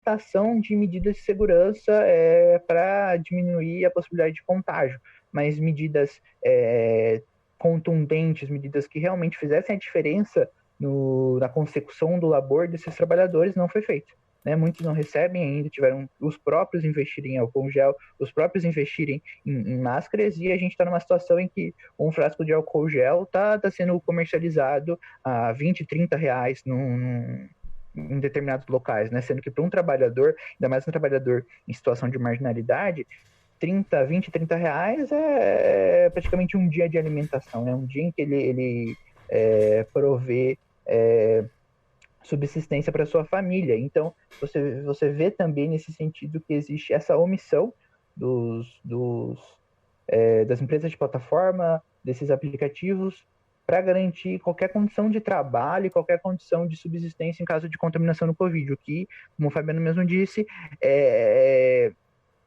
implementação de medidas de segurança para diminuir a possibilidade de contágio, mas medidas contundentes, medidas que realmente fizessem a diferença na consecução do labor desses trabalhadores não foi feito. Né? Muitos não recebem ainda, tiveram os próprios investirem em álcool gel, os próprios investirem em máscaras, e a gente está numa situação em que um frasco de álcool gel está sendo comercializado a 20, 30 reais em determinados locais, né? Sendo que para um trabalhador, ainda mais um trabalhador em situação de marginalidade, 30 reais é praticamente um dia de alimentação, né? Um dia em que ele provê subsistência para sua família. Então, você vê também nesse sentido que existe essa omissão das empresas de plataforma, desses aplicativos, para garantir qualquer condição de trabalho, qualquer condição de subsistência em caso de contaminação no Covid, o que, como o Fabiano mesmo disse,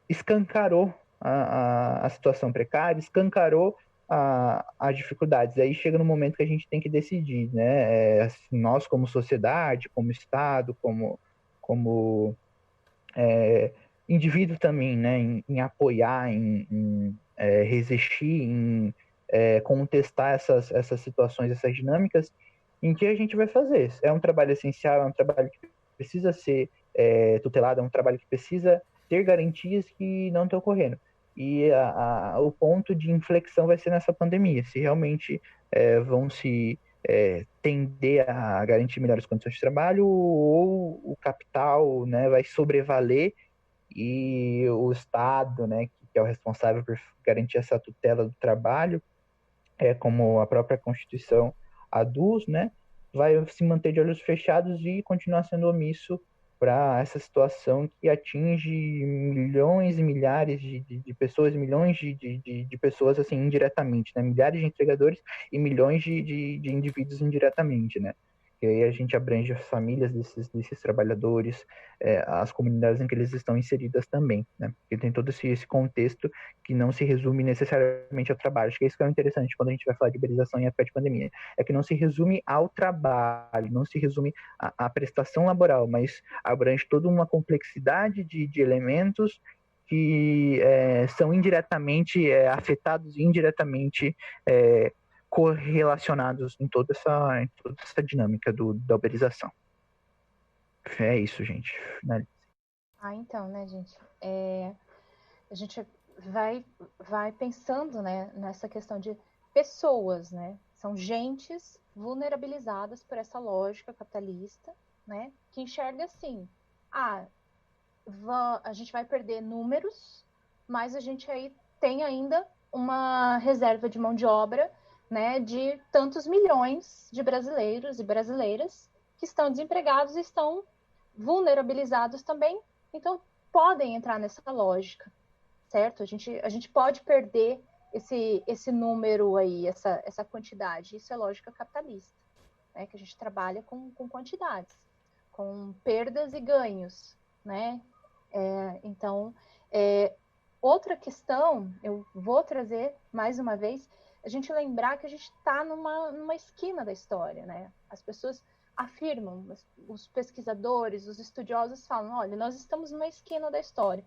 escancarou a situação precária, escancarou as dificuldades. Aí chega no momento que a gente tem que decidir, né? Assim, nós como sociedade, como Estado, como indivíduo também, né? Em apoiar, em resistir, em contestar essas situações, essas dinâmicas, em que a gente vai fazer. É um trabalho essencial, é um trabalho que precisa ser tutelado, é um trabalho que precisa ter garantias que não estão ocorrendo. E o ponto de inflexão vai ser nessa pandemia, se realmente vão se tender a garantir melhores condições de trabalho ou o capital, né, vai sobrevaler e o Estado, né, que é o responsável por garantir essa tutela do trabalho, como a própria Constituição aduz, né, vai se manter de olhos fechados e continuar sendo omisso para essa situação que atinge milhões e milhares de pessoas, milhões de pessoas assim indiretamente, né, milhares de entregadores e milhões de indivíduos indiretamente, né. E aí a gente abrange as famílias desses trabalhadores, as comunidades em que eles estão inseridas também, né? Porque tem todo esse contexto que não se resume necessariamente ao trabalho. Acho que é isso que é interessante quando a gente vai falar de uberização em época de pandemia. É que não se resume ao trabalho, não se resume à prestação laboral, mas abrange toda uma complexidade de elementos que são indiretamente afetados e indiretamente correlacionados em toda essa dinâmica da uberização. É isso, gente. Então, né, gente? A gente vai pensando, né, nessa questão de pessoas, né? São gentes vulnerabilizadas por essa lógica capitalista, né? Que enxerga assim: ah, a gente vai perder números, mas a gente aí tem ainda uma reserva de mão de obra, né, de tantos milhões de brasileiros e brasileiras que estão desempregados e estão vulnerabilizados também, então podem entrar nessa lógica, certo? A gente pode perder esse número aí, essa quantidade. Isso é lógica capitalista, né? Que a gente trabalha com quantidades, com perdas e ganhos, né? Então, outra questão, eu vou trazer mais uma vez, a gente lembrar que a gente está numa esquina da história, né? As pessoas afirmam, os pesquisadores, os estudiosos falam, olha, nós estamos numa esquina da história.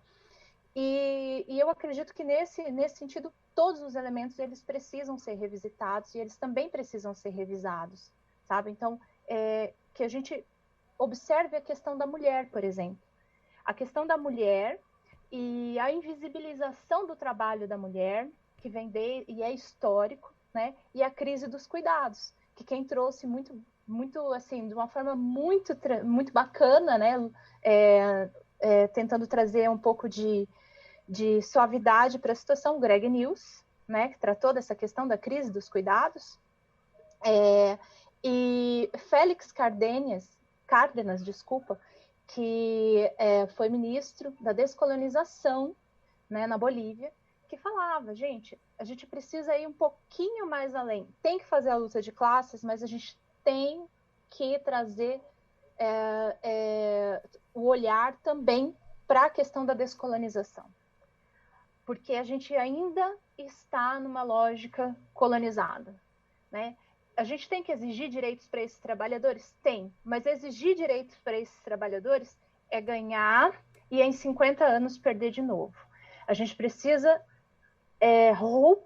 E eu acredito que nesse sentido, todos os elementos eles precisam ser revisitados e eles também precisam ser revisados, sabe? Então, que a gente observe a questão da mulher, por exemplo. A questão da mulher e a invisibilização do trabalho da mulher, que vem e é histórico, né? E a crise dos cuidados, que quem trouxe muito assim, de uma forma muito bacana, né? Tentando trazer um pouco de suavidade para a situação, Greg News, né? Que tratou dessa questão da crise dos cuidados. E Félix Cárdenas, desculpa, que foi ministro da descolonização, né, na Bolívia, que falava, gente, a gente precisa ir um pouquinho mais além. Tem que fazer a luta de classes, mas a gente tem que trazer o olhar também para a questão da descolonização. Porque a gente ainda está numa lógica colonizada, né? A gente tem que exigir direitos para esses trabalhadores? Tem, mas exigir direitos para esses trabalhadores é ganhar e em 50 anos perder de novo. A gente precisa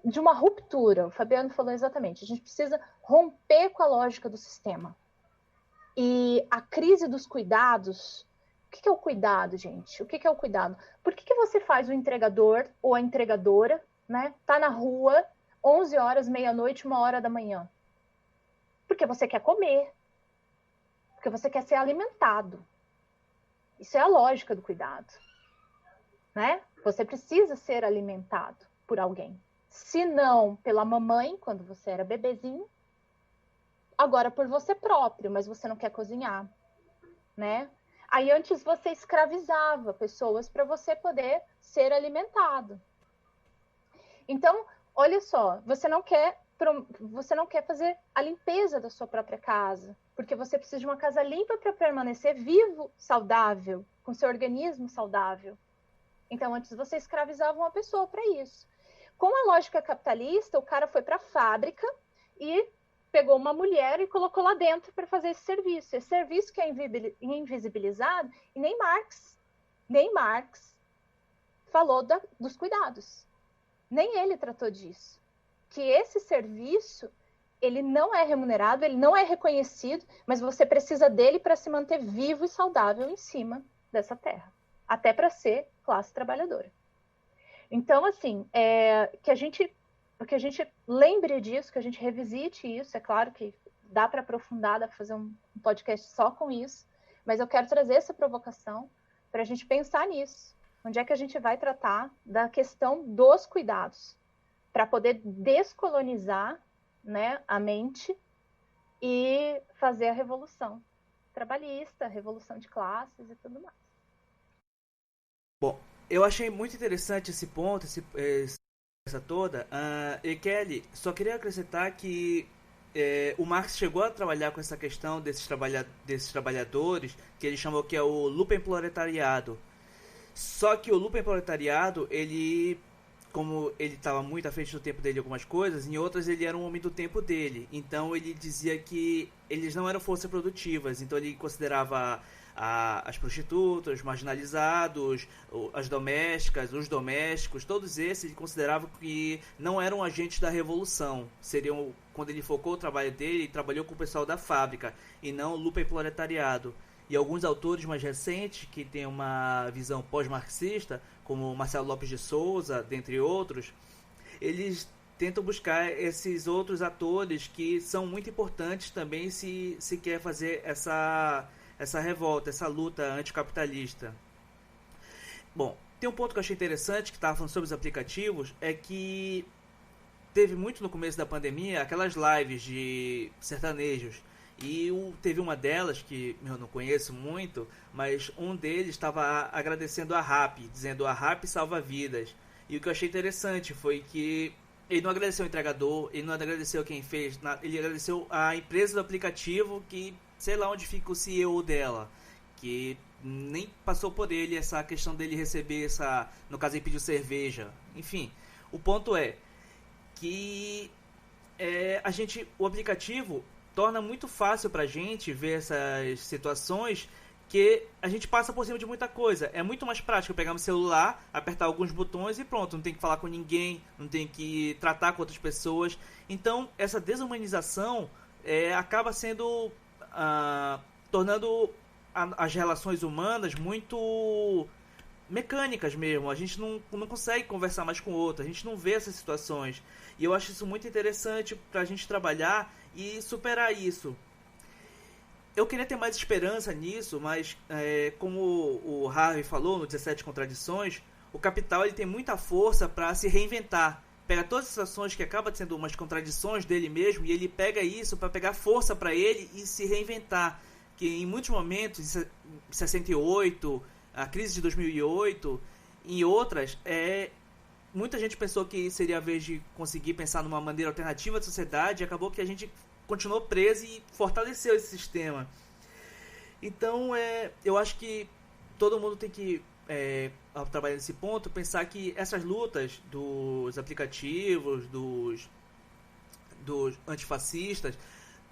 de uma ruptura. O Fabiano falou exatamente. A gente precisa romper com a lógica do sistema. E a crise dos cuidados... O que é o cuidado, gente? O que é o cuidado? Por que você faz o entregador ou a entregadora, né? Tá na rua, 11 horas, meia-noite, 1h da manhã? Porque você quer comer. Porque você quer ser alimentado. Isso é a lógica do cuidado, né? Você precisa ser alimentado por alguém. Se não pela mamãe, quando você era bebezinho, agora por você próprio, mas você não quer cozinhar, né? Aí antes você escravizava pessoas para você poder ser alimentado. Então, olha só, você não quer fazer a limpeza da sua própria casa, porque você precisa de uma casa limpa para permanecer vivo, saudável, com seu organismo saudável. Então, antes você escravizava uma pessoa para isso. Com a lógica capitalista, o cara foi para a fábrica e pegou uma mulher e colocou lá dentro para fazer esse serviço. Esse serviço que é invisibilizado, e nem Marx falou dos cuidados. Nem ele tratou disso. Que esse serviço, ele não é remunerado, ele não é reconhecido, mas você precisa dele para se manter vivo e saudável em cima dessa terra. Até para ser classe trabalhadora. Então, assim, que a gente lembre disso, que a gente revisite isso. É claro que dá para aprofundar, dá para fazer um podcast só com isso, mas eu quero trazer essa provocação para a gente pensar nisso. Onde é que a gente vai tratar da questão dos cuidados, para poder descolonizar, né, a mente e fazer a revolução trabalhista, a revolução de classes e tudo mais. Bom, eu achei muito interessante esse ponto, essa toda. E Kelly, só queria acrescentar que o Marx chegou a trabalhar com essa questão desses trabalhadores, que ele chamou que é o lupenproletariado. Só que o lupenproletariado, como ele estava muito à frente do tempo dele em algumas coisas, em outras ele era um homem do tempo dele. Então ele dizia que eles não eram forças produtivas. Então ele considerava as prostitutas, os marginalizados, as domésticas, os domésticos, todos esses ele considerava que não eram agentes da revolução. Seriam, quando ele focou o trabalho dele, ele trabalhou com o pessoal da fábrica e não o lupenproletariado. E alguns autores mais recentes, que têm uma visão pós-marxista, como Marcelo Lopes de Souza, dentre outros, eles tentam buscar esses outros atores que são muito importantes também se quer fazer essa revolta, essa luta anticapitalista. Bom, tem um ponto que eu achei interessante, que estava falando sobre os aplicativos, é que teve muito no começo da pandemia aquelas lives de sertanejos. E teve uma delas, que eu não conheço muito, mas um deles estava agradecendo a RAP, dizendo a RAP salva vidas. E o que eu achei interessante foi que ele não agradeceu o entregador, ele não agradeceu quem fez, ele agradeceu a empresa do aplicativo, que sei lá onde fica o CEO dela, que nem passou por ele essa questão dele receber no caso ele pediu cerveja. Enfim, o ponto é que o aplicativo torna muito fácil pra gente ver essas situações, que a gente passa por cima de muita coisa. É muito mais prático pegar no celular, apertar alguns botões e pronto. Não tem que falar com ninguém, não tem que tratar com outras pessoas. Então, essa desumanização acaba sendo... tornando as relações humanas muito mecânicas mesmo. A gente não consegue conversar mais com o outro, a gente não vê essas situações. E eu acho isso muito interessante pra gente trabalhar e superar isso. Eu queria ter mais esperança nisso, mas como o Harvey falou no 17 Contradições, o capital ele tem muita força para se reinventar. Pega todas as situações que acabam sendo umas contradições dele mesmo e ele pega isso para pegar força para ele e se reinventar. Que em muitos momentos, em 68, a crise de 2008, em outras, muita gente pensou que seria a vez de conseguir pensar numa maneira alternativa da sociedade, e acabou que a gente continuou preso e fortaleceu esse sistema. Então, eu acho que todo mundo tem que, ao trabalhar nesse ponto, pensar que essas lutas dos aplicativos, dos antifascistas,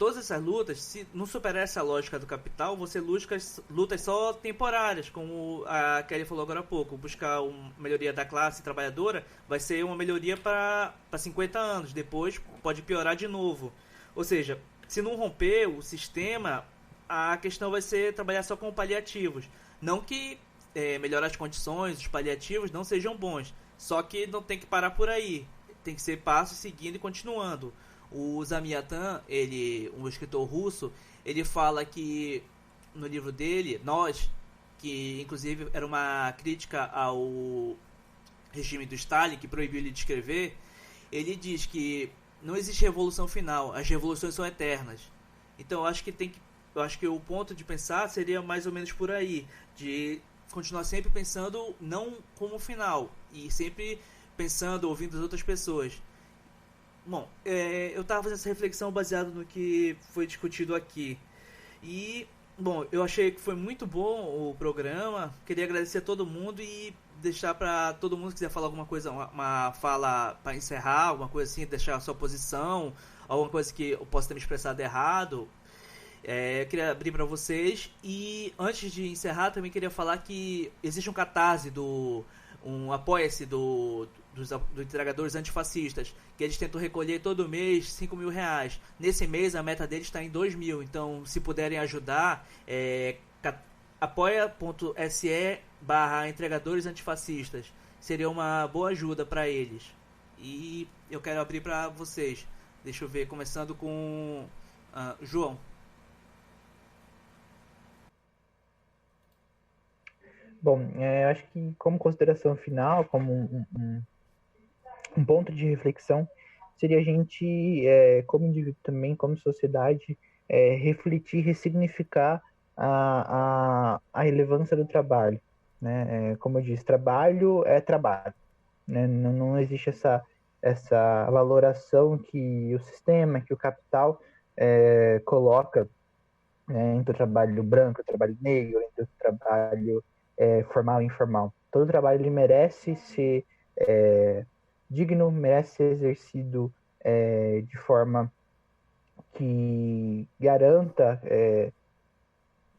todas essas lutas, se não superar essa lógica do capital, você lutas só temporárias, como a Kelly falou agora há pouco. Buscar uma melhoria da classe trabalhadora vai ser uma melhoria para 50 anos, depois pode piorar de novo. Ou seja, se não romper o sistema, a questão vai ser trabalhar só com paliativos. Não que melhorar as condições, os paliativos não sejam bons, só que não tem que parar por aí. Tem que ser passo seguindo e continuando. O Zamyatin, um escritor russo, ele fala que no livro dele, Nós, que inclusive era uma crítica ao regime do Stalin, que proibiu ele de escrever, ele diz que não existe revolução final, as revoluções são eternas. Então eu acho que o ponto de pensar seria mais ou menos por aí, de continuar sempre pensando não como final, e sempre pensando, ouvindo as outras pessoas. Bom, eu estava fazendo essa reflexão baseada no que foi discutido aqui. E, bom, eu achei que foi muito bom o programa. Queria agradecer a todo mundo e deixar para todo mundo que quiser falar alguma coisa, uma fala para encerrar, alguma coisa assim, deixar a sua posição, alguma coisa que eu possa ter me expressado errado. Eu queria abrir para vocês. E antes de encerrar, também queria falar que existe um catarse um apoia-se dos entregadores antifascistas, que eles tentam recolher todo mês R$5.000. Nesse mês a meta deles está em 2.000, então se puderem ajudar, apoia.se/entregadores antifascistas, seria uma boa ajuda para eles. E eu quero abrir para vocês, deixa eu ver, começando com João. Bom, acho que como consideração final, como um ponto de reflexão, seria a gente, como indivíduo também, como sociedade, refletir, ressignificar a relevância do trabalho. Né? Como eu disse, trabalho é trabalho. Né? Não existe essa valoração que o sistema, que o capital coloca, né, entre o trabalho branco e o trabalho negro, entre o trabalho formal e informal. Todo trabalho ele merece ser digno, merece ser exercido de forma que garanta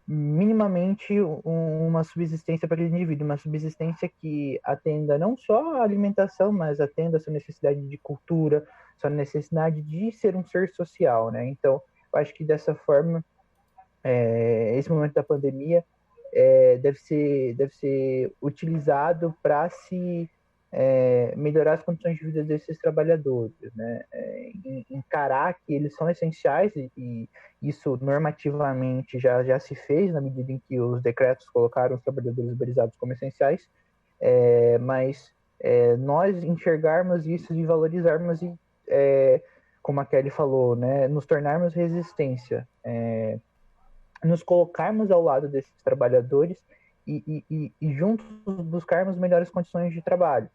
minimamente uma subsistência para aquele indivíduo, uma subsistência que atenda não só a alimentação, mas atenda a sua necessidade de cultura, sua necessidade de ser um ser social, né? Então, eu acho que dessa forma, esse momento da pandemia deve ser utilizado para se melhorar as condições de vida desses trabalhadores, né? Encarar que eles são essenciais e isso normativamente já se fez na medida em que os decretos colocaram os trabalhadores uberizados como essenciais, mas nós enxergarmos isso e valorizarmos e, como a Kelly falou, né, nos tornarmos resistência, nos colocarmos ao lado desses trabalhadores e juntos buscarmos melhores condições de trabalho.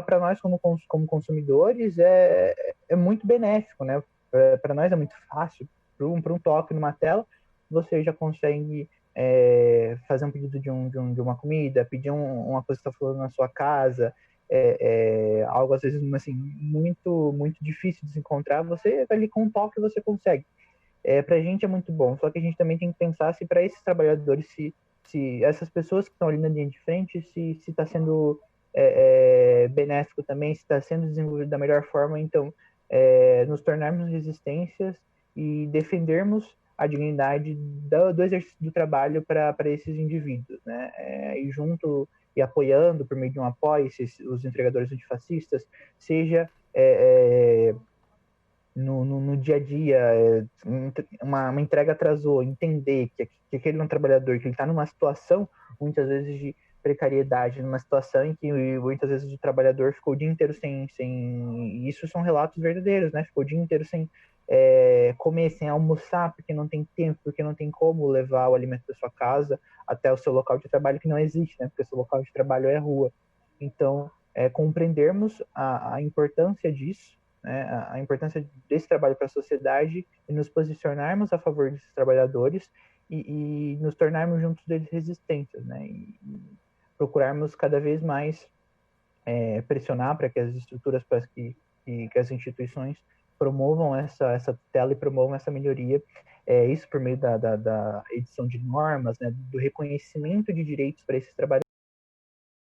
Para nós, como consumidores, é muito benéfico, né? Para nós é muito fácil. Para um toque numa tela, você já consegue fazer um pedido de uma comida, pedir uma coisa que está falando na sua casa, algo às vezes assim, muito, muito difícil de se encontrar, você ali com um toque você consegue. Para a gente é muito bom, só que a gente também tem que pensar se para esses trabalhadores, se essas pessoas que estão ali na linha de frente, se está sendo benéfico também, se está sendo desenvolvido da melhor forma, então nos tornarmos resistências e defendermos a dignidade do exercício do trabalho para esses indivíduos, né? E junto e apoiando por meio de um apoio os entregadores antifascistas, seja no dia a dia, uma entrega atrasou, entender que aquele é um trabalhador, que ele está numa situação, muitas vezes, de precariedade, numa situação em que muitas vezes o trabalhador ficou o dia inteiro sem e isso são relatos verdadeiros, né? Ficou o dia inteiro sem comer, sem almoçar, porque não tem tempo, porque não tem como levar o alimento da sua casa até o seu local de trabalho, que não existe, né? Porque o seu local de trabalho é a rua. Então, compreendermos a importância disso, né, a importância desse trabalho para a sociedade e nos posicionarmos a favor desses trabalhadores e nos tornarmos juntos deles resistentes, né, e procurarmos cada vez mais pressionar para que as estruturas, para que as instituições promovam essa tutela e promovam essa melhoria, isso por meio da edição de normas, né, do reconhecimento de direitos para esses trabalhadores.